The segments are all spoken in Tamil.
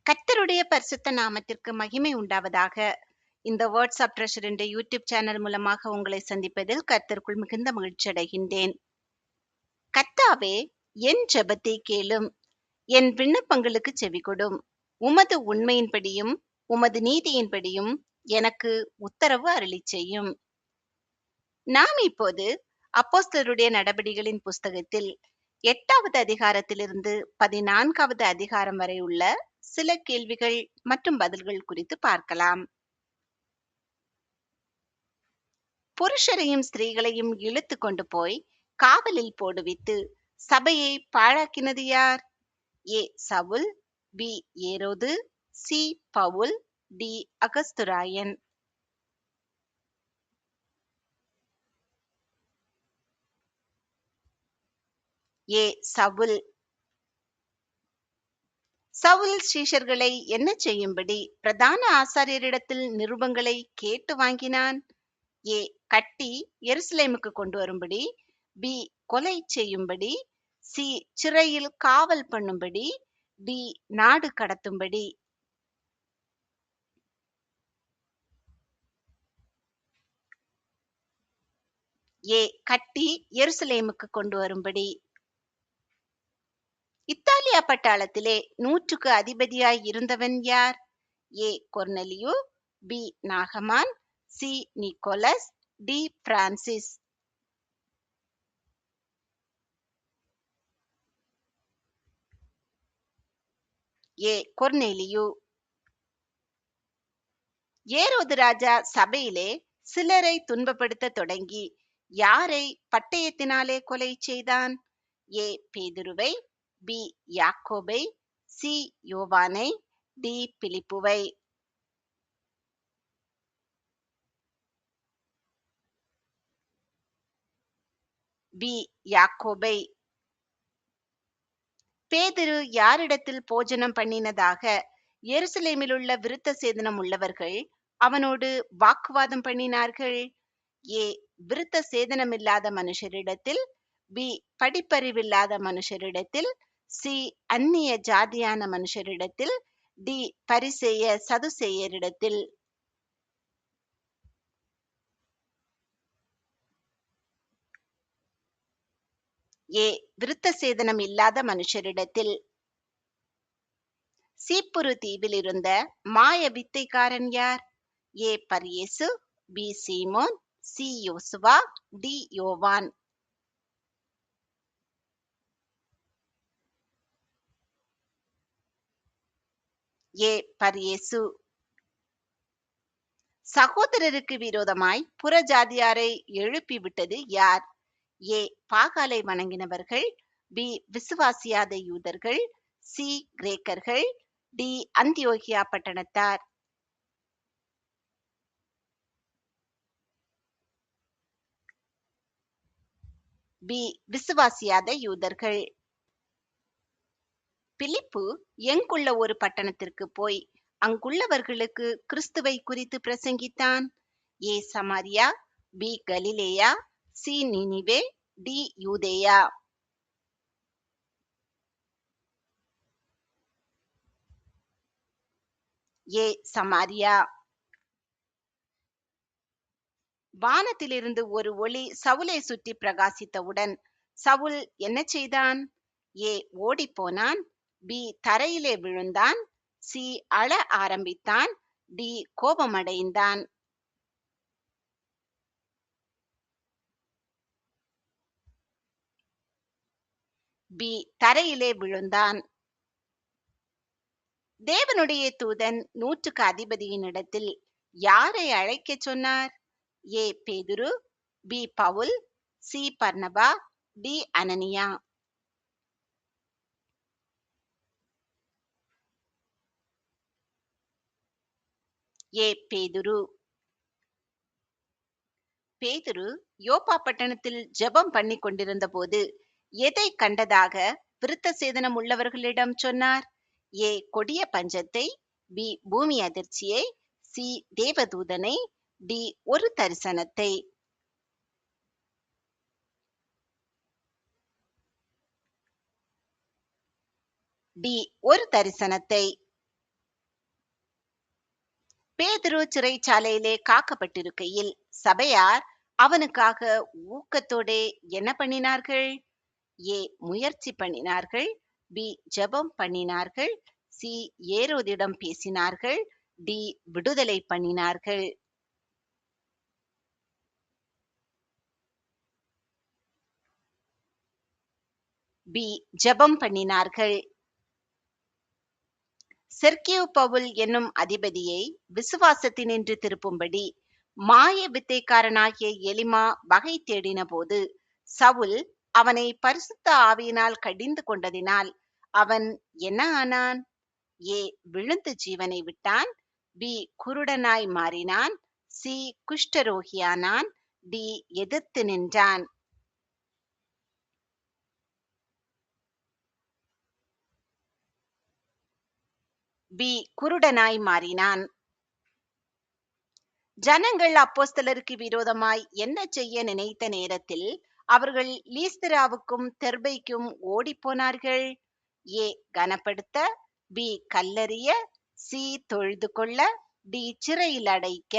கர்த்தருடைய பரிசுத்த நாமத்திற்கு மகிமை உண்டாவதாக. இந்த வேர்ட்ஸ் ஆஃப் ட்ரெஷர் என்ற யூடியூப் சேனல் மூலமாக உங்களை சந்திப்பதில் கர்த்தருக்குள் மிகுந்த மகிழ்ச்சி அடைகின்றேன். கர்த்தாவே, என் ஜெபத்தை கேளும், என் விண்ணப்பங்களுக்கு செவிகொடும். உமது உண்மையின்படியும் உமது நீதியின்படியும் எனக்கு உத்தரவு அருளிச் செய்யும். நாம் இப்போது அப்போஸ்தலருடைய நடபடிகளின் புஸ்தகத்தில் 8வது அதிகாரத்திலிருந்து 14வது அதிகாரம் வரை உள்ள சில கேள்விகள் மற்றும் பதில்கள் குறித்து பார்க்கலாம். புருஷரையும் ஸ்திரீகளையும் இழுத்து கொண்டு போய் காவலில் போடுவித்து சபையை பாழாக்கினது யார்? ஏ சவுல், பி ஏரோது, சி பவுல், டி அகஸ்துராயன். ஏ சவுல். சவுல் சீஷர்களை என்ன செய்யும்படி பிரதான ஆசாரியரிடத்தில் நிருபங்களை கேட்டு வாங்கினான்? ஏ கட்டி எருசலேமுக்கு கொண்டு வரும்படி, பி கொலை செய்யும்படி, சி சிறையில் காவல் பண்ணும்படி, டி நாடு கடத்தும்படி. ஏ கட்டி எருசலேமுக்கு கொண்டு வரும்படி. இத்தாலியா பட்டாளத்திலே 100க்கு அதிபதியாய் இருந்தவன் யார்? ஏ கொர்னலியு, பி நாகமான், C Nicholas, D Francis. A கொர்னேலியு. ஏரோது ராஜா சபையிலே சிலரை துன்பப்படுத்த தொடங்கி யாரை பட்டயத்தினாலே கொலை செய்தான்? ஏ பேதுருவை, பி யாக்கோபை, சி யோவானை, டி பிலிப்புவை. பி யாக்கோபை. பேதுரு யாரிடத்தில் போஜனம் பண்ணினதாக எருசலேமிலுள்ள விருத்த சேதனம் உள்ளவர்கள் அவனோடு வாக்குவாதம் பண்ணினார்கள்? ஏ விருத்த சேதனமில்லாத மனுஷரிடத்தில், பி படிப்பறிவில்லாத மனுஷரிடத்தில், சி அந்நிய ஜாதியான மனுஷரிடத்தில், டி பரிசேய சதுசேயரிடத்தில். ஏ விருத்த சேதனம் இல்லாத மனுஷரிடத்தில். சீப்புரு தீவில் இருந்த மாய வித்தைக்காரன் யார்? ஏ பரியேசு, பி சீமோன், சி யோசுவா, டி யோவான். ஏ பரியேசு. சகோதரருக்கு விரோதமாய் புறஜாதியாரை எழுப்பி விட்டது யார்? ஏ பாகாலை வணங்கினவர்கள், பி விசுவாசியாத யூதர்கள், சி கிரேக்கர்கள், டி அந்தியோகியா பட்டணத்தார். பி விசுவாசியாத யூதர்கள். பிலிப்பு எங்குள்ள ஒரு பட்டணத்திற்கு போய் அங்குள்ளவர்களுக்கு கிறிஸ்துவை குறித்து பிரசங்கித்தான்? ஏ சமாரியா, பி கலிலேயா, சி நினிவே, டி யூதேயா. ஏ சமாரியா. வானத்திலிருந்து ஒரு ஒளி சவுலை சுற்றி பிரகாசித்தவுடன் சவுல் என்ன செய்தான்? ஏ ஓடிப்போனான், பி தரையிலே விழுந்தான், சி அழ ஆரம்பித்தான், டி கோபமடைந்தான். பி தரையிலே விழுந்தான். தேவனுடைய தூதன் 100க்கு அதிபதியின் இடத்தில் யாரை அழைக்கச் சொன்னார்? ஏ பேதுரு, பி பவுல், சி பர்னபா, டி அனனியா. ஏ பேதுரு. பேதுரு யோப்பா பட்டணத்தில் ஜெபம் பண்ணி கொண்டிருந்த போது எதை கண்டதாக விருத்த சேதனம் உள்ளவர்களிடம் சொன்னார்? ஏ கொடிய பஞ்சத்தை, பி பூமி அதிர்ச்சியை, சி தேவதூதனை, டி ஒரு தரிசனத்தை. டி ஒரு தரிசனத்தை. பேதுரு சிறைச்சாலையிலே காக்கப்பட்டிருக்கையில் சபையார் அவனுக்காக ஊக்கத்தோடே என்ன பண்ணினார்கள்? ஏ, முயற்சி பண்ணினார்கள். பி, ஜெபம் பண்ணினார்கள். சி, ஏரோதிடம் பேசினார்கள். டி, விடுதலை பண்ணினார்கள். பி, ஜெபம் பண்ணினார்கள். செர்கியு பவுல் என்னும் அதிபதியை விசுவாசத்தினின்று திருப்பும்படி மாய வித்தைக்காரனாகிய எலிமா வகை தேடின போது சவுல் அவனை பரிசுத்த ஆவியினால் கடிந்து கொண்டதினால் அவன் என்ன ஆனான்? ஏ, விழுந்து ஜீவனை விட்டான். பி, குருடனாய் மாறினான். சி, குஷ்டரோகியானான். டி, எதிர்த்து நின்றான். பி, குருடனாய் மாறினான். ஜனங்கள் அப்போஸ்தலருக்கு விரோதமாய் என்ன செய்ய நினைத்த நேரத்தில் அவர்கள் லீஸ்திராவுக்கும் தெர்பைக்கும் ஓடிப்போனார்கள். ஏ, கனப்படுத்த. பி, கல்லெறிய. சி, தொழுது கொள்ள. டி, சிறையில் அடைக்க.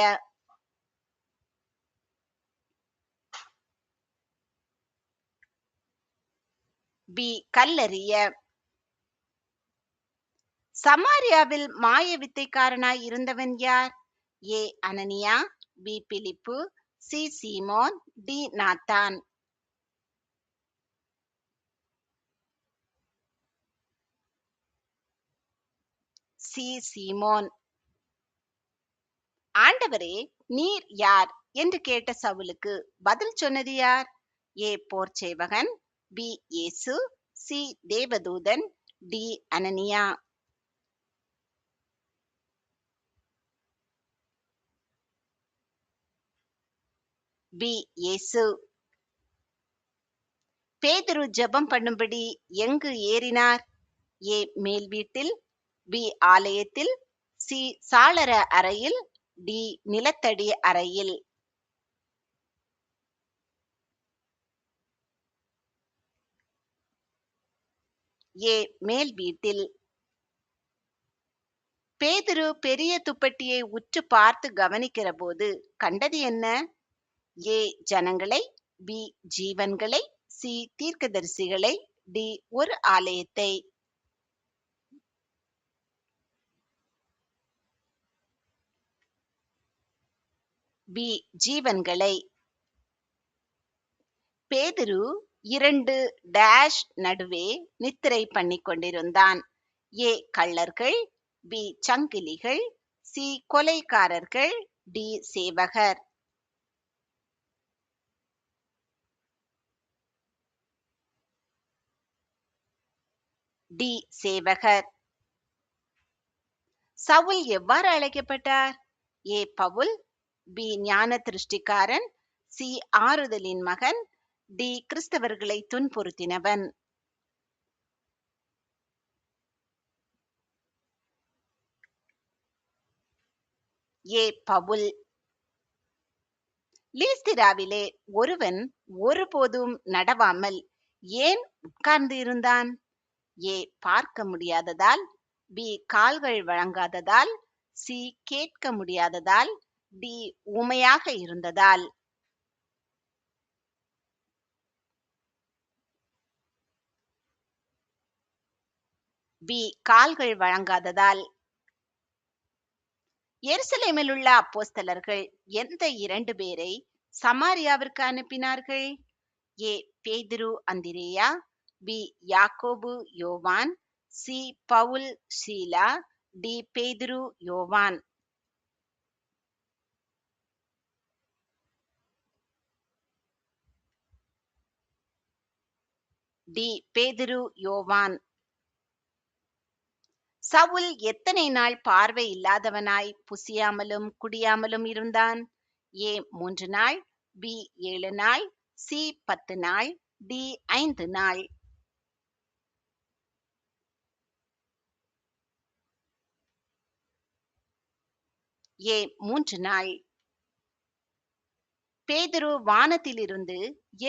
பி, கல்லெறிய. சமாரியாவில் மாய வித்தைக்காரனாய் இருந்தவன் யார்? ஏ, அனனியா. பி, பிலிப்பு. சி, சீமோன். டி, நாத்தான். சி, சீமோன். ஆண்டவரே, நீர் யார் என்று கேட்ட சவுலுக்கு பதில் சொன்னது யார்? ஏ, போர்ச்சேவகன். பி, இயேசு. சி, தேவதூதன். டி, அனனியா. பி, இயேசு. பேதுரு ஜெபம் பண்ணும்படி எங்கு ஏறினார்? ஏ, மேல் வீட்டில். பி, ஆலயத்தில். சி, சாளர அறையில். டி, நிலத்தடி அறையில். ஏ, மேல் வீட்டில். பேதுரு பெரிய துப்பட்டியை உற்று பார்த்து கவனிக்கிற போது கண்டது என்ன? ஏ, ஜனங்களை. பி, ஜீவன்களை. சி, தீர்க்கதரிசிகளை. டி, ஒரு ஆலயத்தை. பி, ஜீவன்களை. பேதுரு இரண்டு டேஷ் நடுவே நித்திரை பண்ணிக் கொண்டிருந்தான். ஏ, கள்ளர்கள். பி, சங்கிலிகள். சி, கொலைகாரர்கள். டி, சேவகர். டி, சேவகர். சவுல் எவ்வாறு அழைக்கப்பட்டார்? ஏ, பவுல். பி, ஞான திருஷ்டிக்காரன். சி, ஆறுதலின் மகன். டி, கிறிஸ்தவர்களை துன்புறுத்தினவன். ஏ, பவுல். லீஸ்திராவிலே ஒருவன் ஒருபோதும் நடவாமல் ஏன் உட்கார்ந்து இருந்தான்? ஏ, பார்க்க முடியாததால். பி, கால்கள் வழங்காததால். சி, கேட்க முடியாததால். டி, ஊமையாக இருந்ததால். பி, கால்கள் வழங்காததால். எருசலேமில் உள்ள அப்போஸ்தலர்கள் எந்த இரண்டு பேரை சமாரியாவிற்கு அனுப்பினார்கள்? ஏ, பேதுரு அந்திரேயா. பி, யாக்கோபு யோவான். சி, பவுல் சீலா. டி, பேதுரு யோவான். டி, பேதுரு யோவான். சவுல் எத்தனை நாள் பார்வை இல்லாதவனாய் புசியாமலும் குடியாமலும் இருந்தான்? ஏ, 3 நாள். பி, 7 நாள். சி, 10 நாள். டி, 5 நாள். ஏ, 3 நாள். பேதுரு வானத்திலிருந்து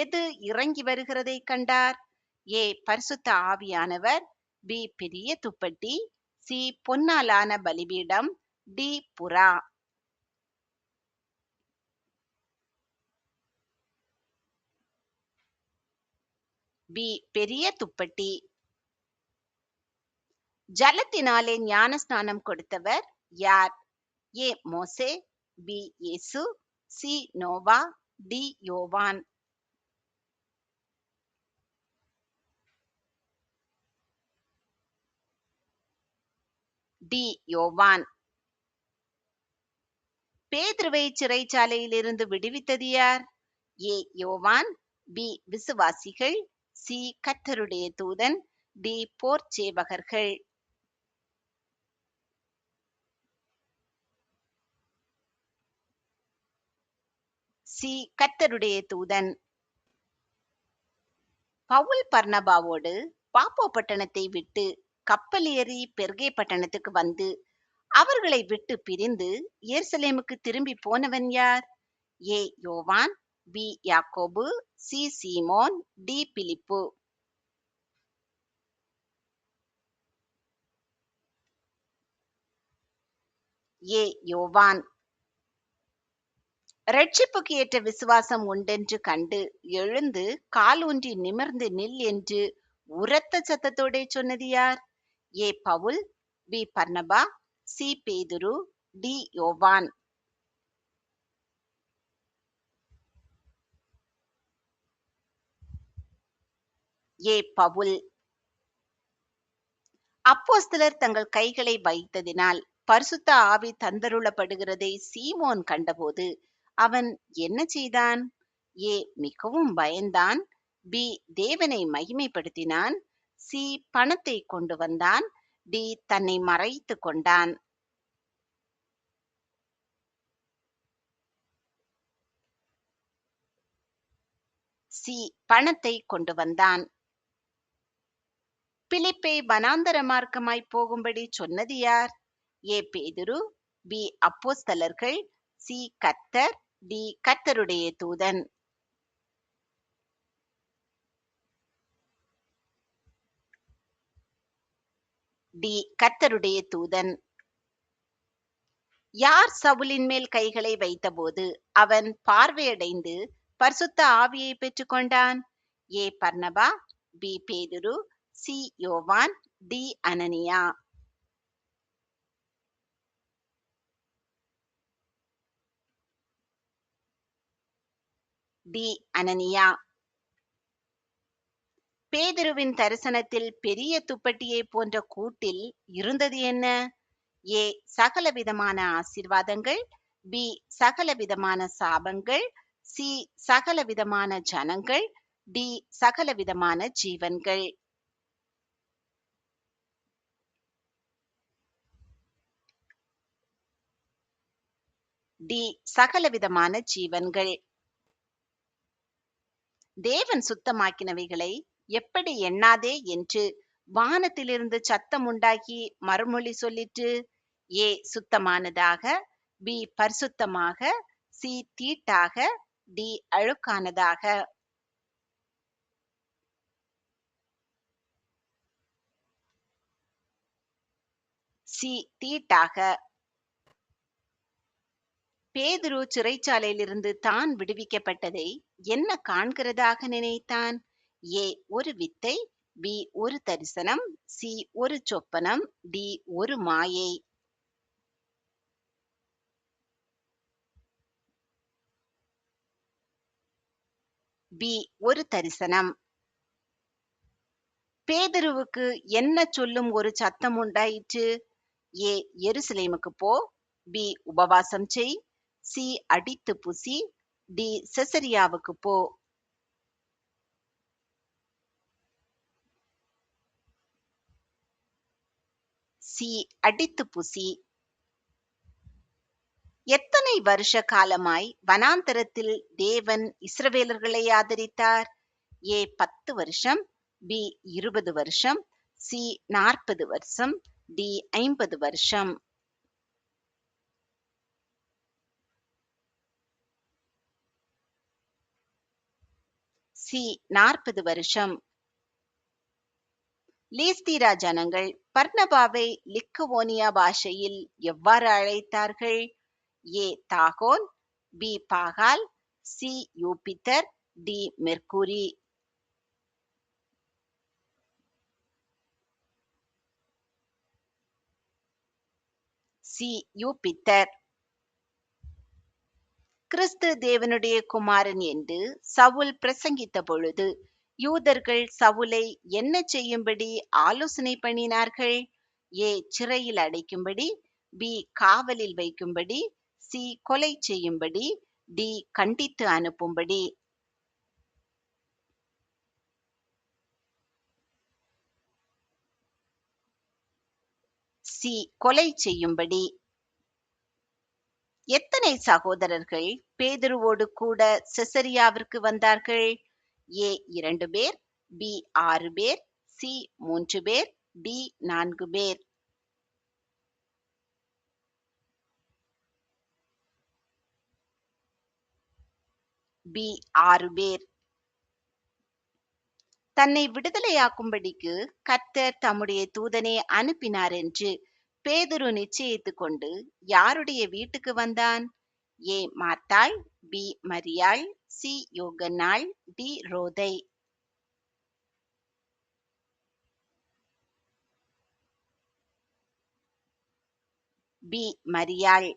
எது இறங்கி வருகிறதை கண்டார்? ஏ, பரிசுத்த ஆவியானவர். பி, பெரிய துப்பட்டி. சி, பொன்னாலான பலிபீடம். டி, புறா. பி பெரிய துப்பட்டி. ஜலத்தினாலே ஞான ஸ்நானம் கொடுத்தவர் யார்? ஏ மோசே, பி இயேசு, சி நோவா, டி யோவான். டி யோவான். பேதுருவை சிறைச்சாலையிலிருந்து விடுவித்தது யார்? ஏ யோவான், பி விசுவாசிகள், சி கர்த்தருடைய தூதன், டி போர்ச்சேவகர்கள். சி கர்த்தருடைய தூதன். பவுல் பர்னபாவோடு பாப்போ பட்டணத்தை விட்டு கப்பல் ஏறி பெர்கே பட்டணத்துக்கு வந்து அவர்களை விட்டு பிரிந்து எருசலேமுக்கு திரும்பி போனவன் யார்? ஏ யோவான், பி யாக்கோபு, சி சீமோன், டி பிலிப்பு. ஏ யோவான். இரட்சிப்புக்கு ஏற்ற விசுவாசம் உண்டென்று கண்டு எழுந்து காலூன்றி நிமிர்ந்து நில் என்று உரத்த சத்தத்தோடே சொன்னது யார்? ஏ பவுல், பி பர்னபா, சி பேதுரு, டி யோவான். ஏ பவுல். அப்போஸ்தலர் தங்கள் கைகளை வைத்ததினால் பரிசுத்த ஆவி தந்தருளப்படுகிறதை சீமோன் கண்டபோது அவன் என்ன செய்தான்? ஏ மிகவும் பயந்தான், பி தேவனை மகிமைப்படுத்தினான், சி பணத்தை கொண்டு வந்தான், டி தன்னை மறைத்து கொண்டான். சி பணத்தை கொண்டு வந்தான். பிலிப்பை வனாந்தர மார்க்கமாய் போகும்படி சொன்னது யார்? ஏ பேதுரு, பி அப்போஸ்தலர்கள், சி கர்த்தர், டி கர்த்தருடைய தூதன். டி கர்த்தருடைய தூதன். யார் சவுலின் மேல் கைகளை வைத்தபோது அவன் பார்வையடைந்து பரிசுத்த ஆவியை பெற்றுக்கொண்டான்? ஏ பர்னபா, பி பேதுரு, சி யோவான், டி அனனியா. டி அனனியா. பேதுருவின் தரிசனத்தில் பெரிய துப்பட்டியை போன்ற கூட்டில் இருந்தது என்ன? ஏ சகலவிதமான ஆசீர்வாதங்கள், பி சகலவிதமான சாபங்கள், சி சகலவிதமான ஜனங்கள், டி சகலவிதமான ஜீவன்கள். டி சகலவிதமான ஜீவன்கள். தேவன் சுத்தமாக்கினவைகளை எப்படி எண்ணாதே என்று வானத்திலிருந்து சத்தம் உண்டாகி மறுமொழி சொல்லிற்று. ஏ சுத்தமானதாக, பி பரிசுத்தமாக, சி தீட்டாக, டி அழுக்கானதாக. சி தீட்டாக. பேதுரு சிறைச்சாலையிலிருந்து தான் விடுவிக்கப்பட்டதை என்ன காண்கிறதாக நினைத்தான்? ஏ ஒரு வித்தை, பி ஒரு தரிசனம், சி ஒரு சொப்பனம், டி ஒரு மாயை. பி ஒரு தரிசனம். பேதுருவுக்கு என்ன சொல்லும் ஒரு சத்தம் உண்டாயிற்று? ஏ எருசலேமுக்கு போ, பி உபவாசம் செய், சி அடித்து புசி, டி செசரியாவுக்கு போ. சி அடித்து புசி. எத்தனை வருஷ காலமாய் வனாந்தரத்தில் தேவன் இஸ்ரவேலர்களை ஆதரித்தார்? ஏ 10 வருஷம், பி 20 வருஷம், சி 40 வருஷம், டி 50 வருஷம். சி 40 வருஷம். லீஸ்திரா ஜனங்கள் பர்னபாவை லிக்கவோனியா பாஷையில் எவ்வாறு அழைத்தார்கள்? ஏ தாகோன், பி பாகால், சி யூபித்தர், டி மெர்க்குரி. சி யூபித்தர். கிறிஸ்து தேவனுடைய குமாரன் என்று சவுல் பிரசங்கித்த பொழுது யூதர்கள் சவுலை என்ன செய்யும்படி ஆலோசனை பண்ணினார்கள்? ஏ சிறையில் அடைக்கும்படி, பி காவலில் வைக்கும்படி, சி கொலை செய்யும்படி, டி கண்டித்து அனுப்பும்படி. சி கொலை செய்யும்படி. எத்தனை சகோதரர்கள் பேதுருவோடு கூட செசரியாவிற்கு வந்தார்கள்? ஏ 2 பேர், பி 6 பேர், சி 3 பேர், டி 4 பேர். பி 6 பேர். தன்னை விடுதலையாக்கும்படிக்கு கர்த்தர் தம்முடைய தூதனை அனுப்பினார் என்று பேதுரு நிச்சயித்துக் கொண்டு யாருடைய வீட்டுக்கு வந்தான்? ஏ மார்த்தாள், பி மரியாள், சி யோகன்னாள், டி ரோதை. பி மரியாள்.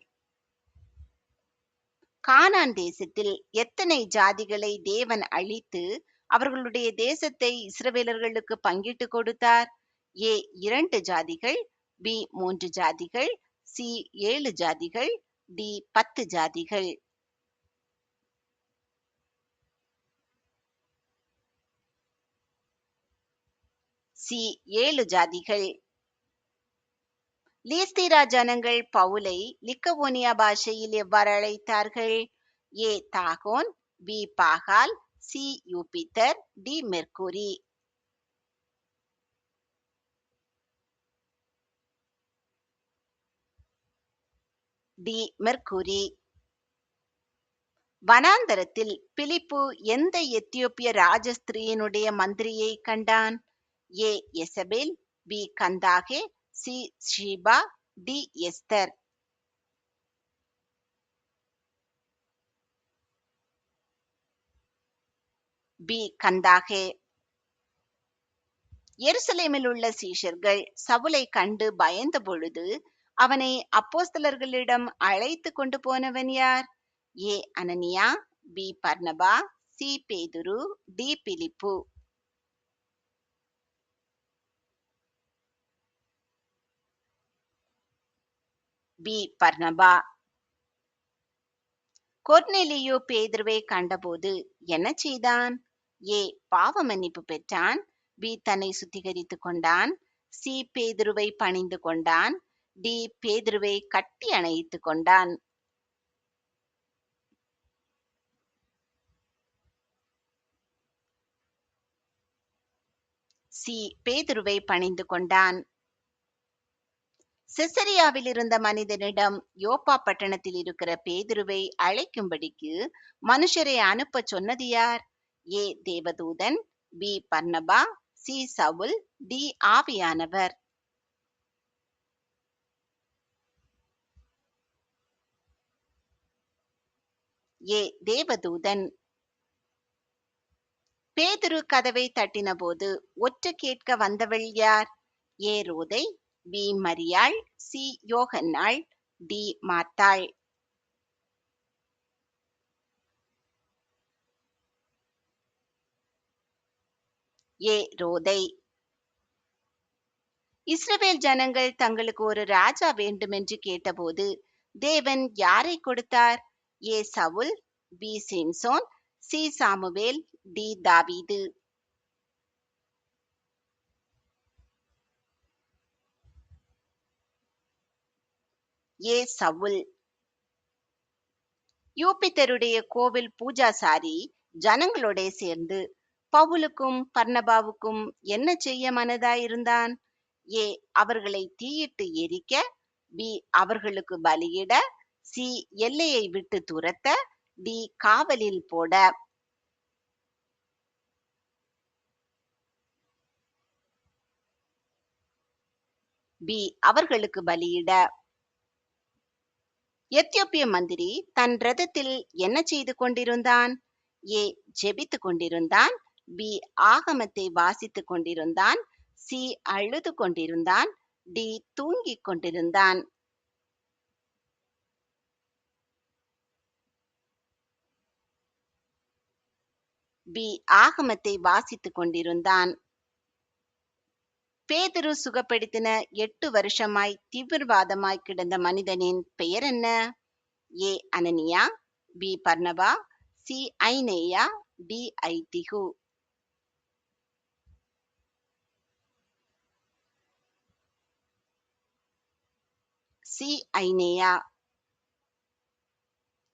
கானான் தேசத்தில் எத்தனை ஜாதிகளை தேவன் அழித்து அவர்களுடைய தேசத்தை இஸ்ரவேலர்களுக்கு பங்கிட்டு கொடுத்தார்? ஏ 2 ஜாதிகள், பி 3 ஜாதிகள், சி 7 ஜாதிகள், டி 10 ஜாதிகள். சி 7 ஜாதிகள். லீஸ்திரா ஜனங்கள் பவுலை லிக்கவோனியா பாஷையில் எவ்வாறு அழைத்தார்கள்? ஏ தாகோன், பி பாகால், சி யூபித்தர், டி மெர்க்குரி. D Mercury. வனாந்தரத்தில் பிலிப்பு எந்த எத்தியோப்பிய ராஜஸ்திரீயினுடைய மந்திரியை கண்டான்? ஏ எசபேல், பி கந்தாகே, சி ஷீபா, டி எஸ்தர். பி கந்தாகே. எருசலேமில் உள்ள சீஷர்கள் சவுலை கண்டு பயந்த பொழுது அவனை அப்போஸ்தலர்களிடம் அழைத்து கொண்டு போனவன் யார்? ஏ அனனியா, பி பர்னபா, சி பேதுரு, டி பிலிப்பு. பி பர்னபா. கொர்நேலியு பேதுருவை கண்டபோது என்ன செய்தான்? ஏ பாவ மன்னிப்பு பெற்றான், பி தன்னை சுத்திகரித்துக் கொண்டான், சி பேதுருவை பணிந்து கொண்டான், டி பேதுருவை கட்டி அணைத்துக் கொண்டான். சி பேதுருவை பணிந்து கொண்டான். செசரியாவில் இருந்த மனிதனிடம் யோப்பா பட்டணத்தில் இருக்கிற பேதுருவை அழைக்கும்படிக்கு மனுஷரை அனுப்ப சொன்னது யார்? ஏ தேவதூதன், பி பர்னபா, சி சவுல், டி ஆவியானவர். ஏ தேவதூதன். பேதுரு கதவை தட்டின போது ஒற்று கேட்க வந்தவள் யார்? ஏ ரோதை, பி மரியாள், சி யோகன்னாள், டி மார்த்தாள். ஏ ரோதை. இஸ்ரவேல் ஜனங்கள் தங்களுக்கு ஒரு ராஜா வேண்டுமென்று கேட்டபோது தேவன் யாரை கொடுத்தார்? ஏ சவுல், பி சிம்சோன், சி சாமுவேல், டி தாவீது. ஏ சவுல். யூபித்தருடைய கோவில் பூஜாசாரி ஜனங்களோட சேர்ந்து பவுலுக்கும் பர்னபாவுக்கும் என்ன செய்ய மனதாயிருந்தான்? ஏ அவர்களை தீயிட்டு எரிக்க, பி அவர்களுக்கு பலியிட, சி எல்லையை விட்டு துரத்த, டி காவலில் போட. பி அவர்களுக்கு பலியிட. எத்தியோப்பிய மந்திரி தன் ரதத்தில் என்ன செய்து கொண்டிருந்தான்? ஏ ஜெபித்து கொண்டிருந்தான், பி ஆகமத்தை வாசித்துக் கொண்டிருந்தான், சி அழுது கொண்டிருந்தான், டி தூங்கிக் கொண்டிருந்தான். பி. ஆகமத்தை வாசித்துக் கொண்டிருந்தான். பேதுரு சுகப்படுத்தின 8 வருஷமாய் தீவிரவாதமாய் கிடந்த மனிதனின் பெயர் என்ன? ஏ. அனனியா, பி. பர்னபா, சி. ஐனேயா, டி. ஐத்திகு. சி. ஐனேயா.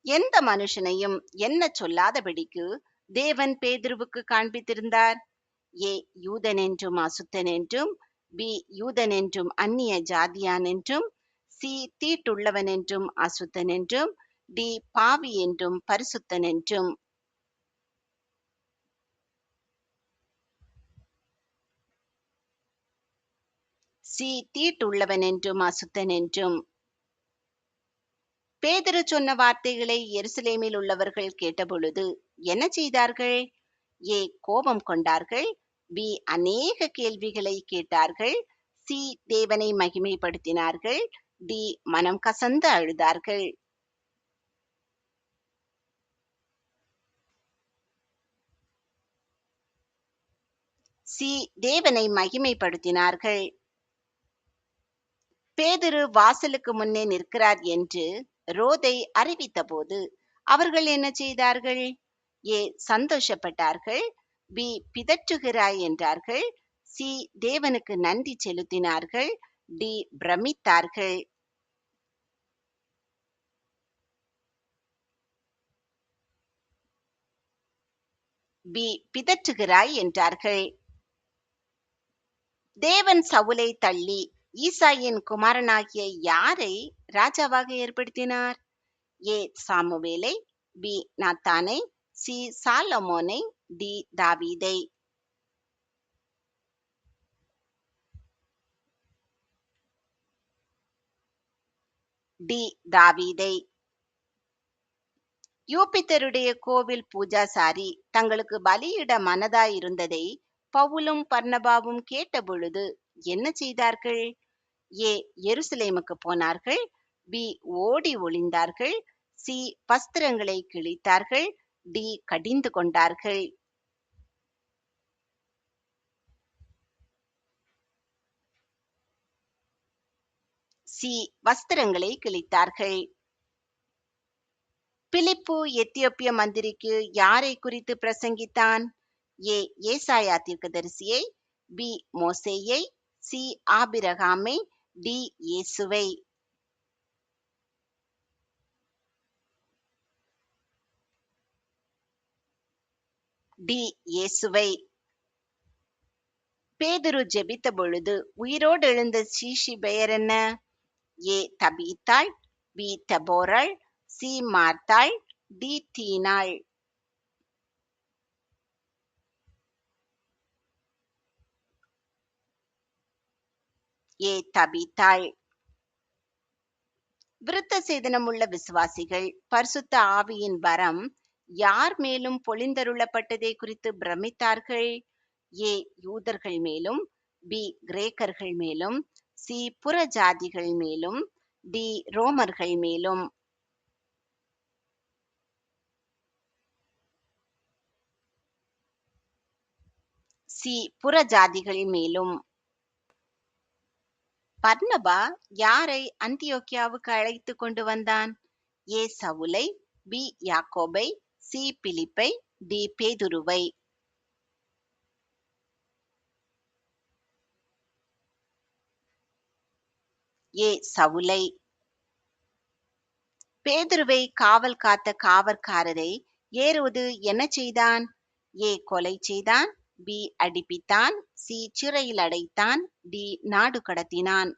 எந்த மனுஷனையும் என்ன சொல்லாதபடிக்கு தேவன் பேதுருவுக்கு காண்பித்திருந்தார்? ஏ. யூதன் என்றும் அசுத்தன் என்றும், பி. யூதன் என்றும் அந்நிய ஜாதியான் என்றும், சி. தீட்டுள்ளவன் என்றும் அசுத்தன் என்றும், டி. பாவி என்றும் பரிசுத்தன் என்றும். சி. தீட்டுள்ளவன் என்றும் அசுத்தன் என்றும். பேதுரு சொன்ன வார்த்தைகளை எருசலேமில் உள்ளவர்கள் கேட்டபொழுது என்ன செய்தார்கள்? ஏ. கோபம் கொண்டார்கள், பி. அநேக கேள்விகளை கேட்டார்கள், சி. தேவனை மகிமைப்படுத்தினார்கள், டி. மனம் கசந்து அழுதார்கள். சி. தேவனை மகிமைப்படுத்தினார்கள். பேதுரு வாசலுக்கு முன்னே நிற்கிறார் என்று ரோதை அறிவித்தபோது அவர்கள் என்ன செய்தார்கள்? ஏ. சந்தோஷப்பட்டார்கள், பி. பிதற்றுகிறாய் என்றார்கள், சி. தேவனுக்கு நன்றி செலுத்தினார்கள், டி. பிரமித்தார்கள். பி. பிதற்றுகிறாய் என்றார்கள். தேவன் சவுலை தள்ளி ஈசாயின் குமாரனாகிய யாரை ராஜாவாக ஏற்படுத்தினார்? ஏ. சாமுவேலை, பி. நாத்தானை, சி. சாலமோனை, டி. தாவீதை. டி. தாவீதை. யூபித்தருடைய கோவில் பூஜாசாரி தங்களுக்கு பலியிட மனதாயிருந்ததை பவுலும் பர்னபாவும் கேட்டபொழுது என்ன செய்தார்கள்? ஏ. எருசலேமுக்கு போனார்கள், பி. ஓடி ஒளிந்தார்கள், சி. வஸ்திரங்களை கிழித்தார்கள், டி. கடிந்து கொண்டார்கள். சி. வஸ்திரங்களை கிழித்தார்கள். பிலிப்பு எத்தியோப்பிய மந்திரிக்கு யாரை குறித்து பிரசங்கித்தான்? ஏ. ஏசாயா தீர்க்கதரிசியை, பி. மோசேயை, சி. ஆபிரகாமை, டி. இயேசுவை. டி. இயேசுவை. பேதுரு ஜெபித்த பொழுது உயிரோடு எழுந்த சீஷி பெயர் என்ன? ஏ. தபீத்தாள், பி. தபோராள், சி. மார்த்தாள், டி. தீனாள். ஏ. தபீத்தாள். விருத்த சேதனமுள்ள விசுவாசிகள் பரிசுத்த ஆவியின் வரம் யார் மேலும் பொழிந்தருளப்பட்டதை குறித்து பிரமித்தார்கள்? ஏ. யூதர்கள் மேலும், பி. கிரேக்கர்கள் மேலும், சி. புறஜாதிகள் மேலும், டி. ரோமர்கள் மேலும். சி. புறஜாதிகள் மேலும். பர்னபா யாரை அந்தியோக்கியாவுக்கு அழைத்து கொண்டு வந்தான்? ஏ. சவுலை, பி. யாக்கோபை, சி. பிலிப்பை, டி. பேதுருவை. ஏ. சவுலை. பேதுருவை காவல் காத்த காவற்காரரை ஏரோது என்ன செய்தான்? ஏ. கொலை செய்தான், பி. அடிப்பித்தான், சி. சிறையில் அடைத்தான், டி. நாடு கடத்தினான்.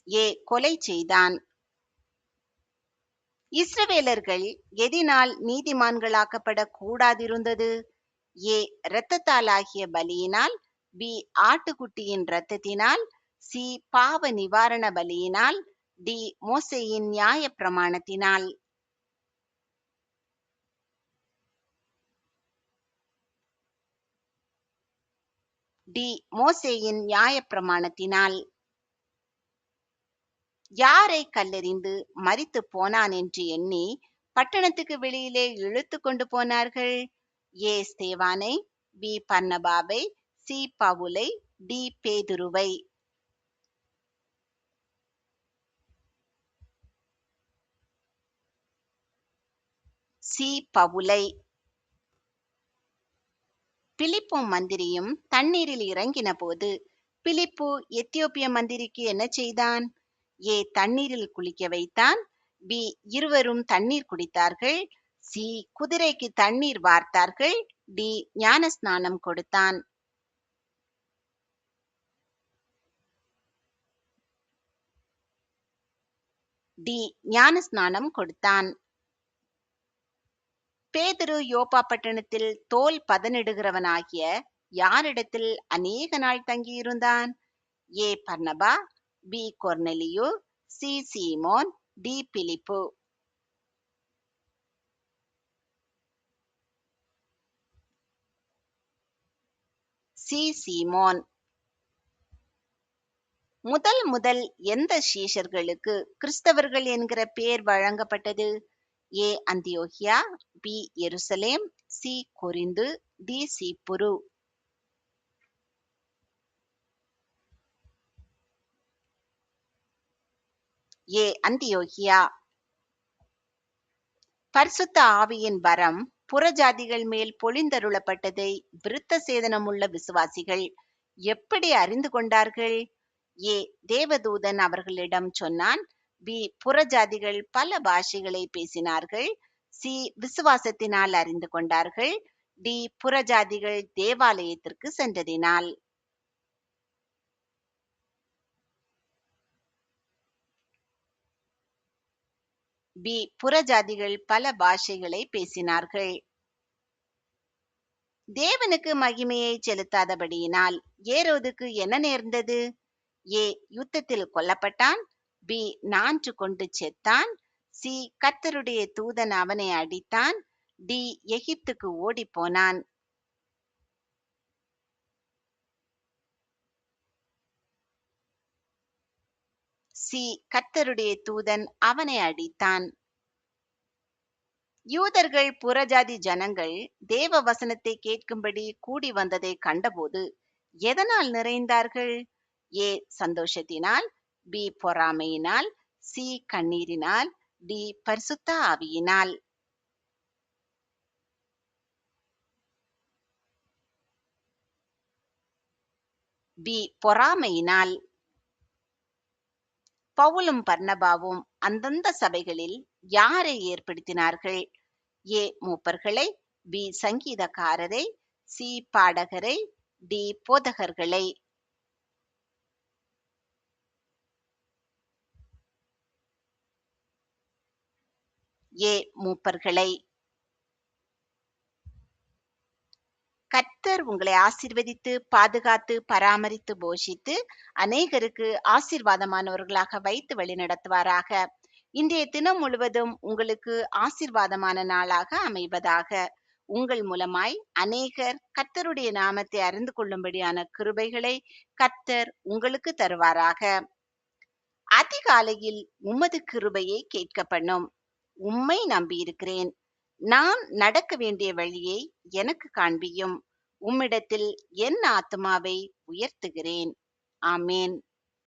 ஏ. கொலை செய்தான். இஸ்ரவேலர்கள் எதினால் நீதிமான்களாக்கப்படக் கூடாதிருந்தது? ஏ. இரத்தத்தாலாகிய பலியினால், பி. ஆட்டுக்குட்டியின் இரத்தத்தினால், சி. பாவ நிவாரண பலியினால், டி. மோசேயின் நியாயப் பிரமாணத்தினால். டி. மோசேயின் நியாயப் பிரமாணத்தினால். யாரை கல்லெறிந்து மரித்து போனான் என்று எண்ணி பட்டணத்துக்கு வெளியிலே இழுத்து கொண்டு போனார்கள்? ஏ ஸ்தேவானை, பி பர்னபாவை, சி பவுலை, டி பேதுருவை. சி பவுலை. பிலிப்பும் மந்திரியும் தண்ணீரில் இறங்கின போது பிலிப்பு எத்தியோப்பிய மந்திரிக்கு என்ன செய்தான்? ஏ தண்ணீரில் குளிக்க வைத்தான். பி இருவரும் தண்ணீர் குடித்தார்கள். சி குதிரைக்கு தண்ணீர் வார்த்தார்கள். டி ஞானஸ்நானம் கொடுத்தான். டி ஞானஸ்நானம் கொடுத்தான். பேதுரு யோப்பா பட்டணத்தில் தோல் பதனிடுகிறவனாகிய யாரிடத்தில் அநேக நாள் தங்கியிருந்தான்? ஏ பர்னபா, பி கொர்நெலியு, சி சீமோன், டி பிலிப்பு. சி சீமோன். முதல் எந்த சீஷர்களுக்கு கிறிஸ்தவர்கள் என்கிற பெயர் வழங்கப்பட்டது? ஏ அந்தியோகியா, பி எருசலேம், சி கொரிந்து, டி சீப்புரு. ஏ அந்தியோகியா. பரிசுத்த ஆவியின் வரம் புறஜாதிகள் மேல் பொழிந்தருளப்பட்டதை விருத்த சேதனமுள்ள விசுவாசிகள் எப்படி அறிந்து கொண்டார்கள்? ஏ தேவதூதன் அவர்களிடம் சொன்னான். பி புறஜாதிகள் பல பாஷைகளை பேசினார்கள். சி விசுவாசத்தினால் அறிந்து கொண்டார்கள். டி புறஜாதிகள் தேவாலயத்திற்கு சென்றதினால். பி புறஜாதிகள் பல பாஷைகளை பேசினார்கள். தேவனுக்கு மகிமையை செலுத்தாதபடியினால் ஏரோதுக்கு என்ன நேர்ந்தது? ஏ யுத்தத்தில் கொல்லப்பட்டான். பி நான்று கொண்டு செத்தான். சி கர்த்தருடைய தூதன் அவனை அடித்தான். டி எகிப்துக்கு ஓடி போனான். சி கர்த்தருடைய தூதன் அவனை அடித்தான். யூதர்கள் புறஜாதி ஜனங்கள் தேவ வசனத்தை கேட்கும்படி கூடி வந்ததை கண்டபோது எதனால் நிறைந்தார்கள்? ஏ சந்தோஷத்தினால், பி பொறாமையினால், சி கண்ணீரினால், டி பரிசுத்த ஆவியினால். பி பொறாமையினால். பவுலும் பர்னபாவும் அந்தந்த சபைகளில் யாரை ஏற்படுத்தினார்கள்? ஏ மூப்பர்களை, பி சங்கீதக்காரரை, சி பாடகரை, டி போதகர்களை. ஏ மூப்பர்களை. கர்த்தர் உங்களை ஆசீர்வதித்து பாதுகாத்து பராமரித்து போஷித்து அநேகருக்கு ஆசீர்வாதமானவர்களாக வைத்து வழிநடத்துவாராக. இன்றைய தினம் முழுவதும் உங்களுக்கு ஆசீர்வாதமான நாளாக அமைவதாக. உங்கள் மூலமாய் அநேகர் கர்த்தருடைய நாமத்தை அறிந்து கொள்ளும்படியான கிருபைகளை கர்த்தர் உங்களுக்கு தருவாராக. அதிகாலையில் உமது கிருபையை கேட்க பண்ணும். உம்மை நம்பியிருக்கிறேன். நான் நடக்க வேண்டிய வழியை எனக்கு காண்பியும். உம்மிடத்தில் என் ஆத்துமாவை உயர்த்துகிறேன். ஆமேன்.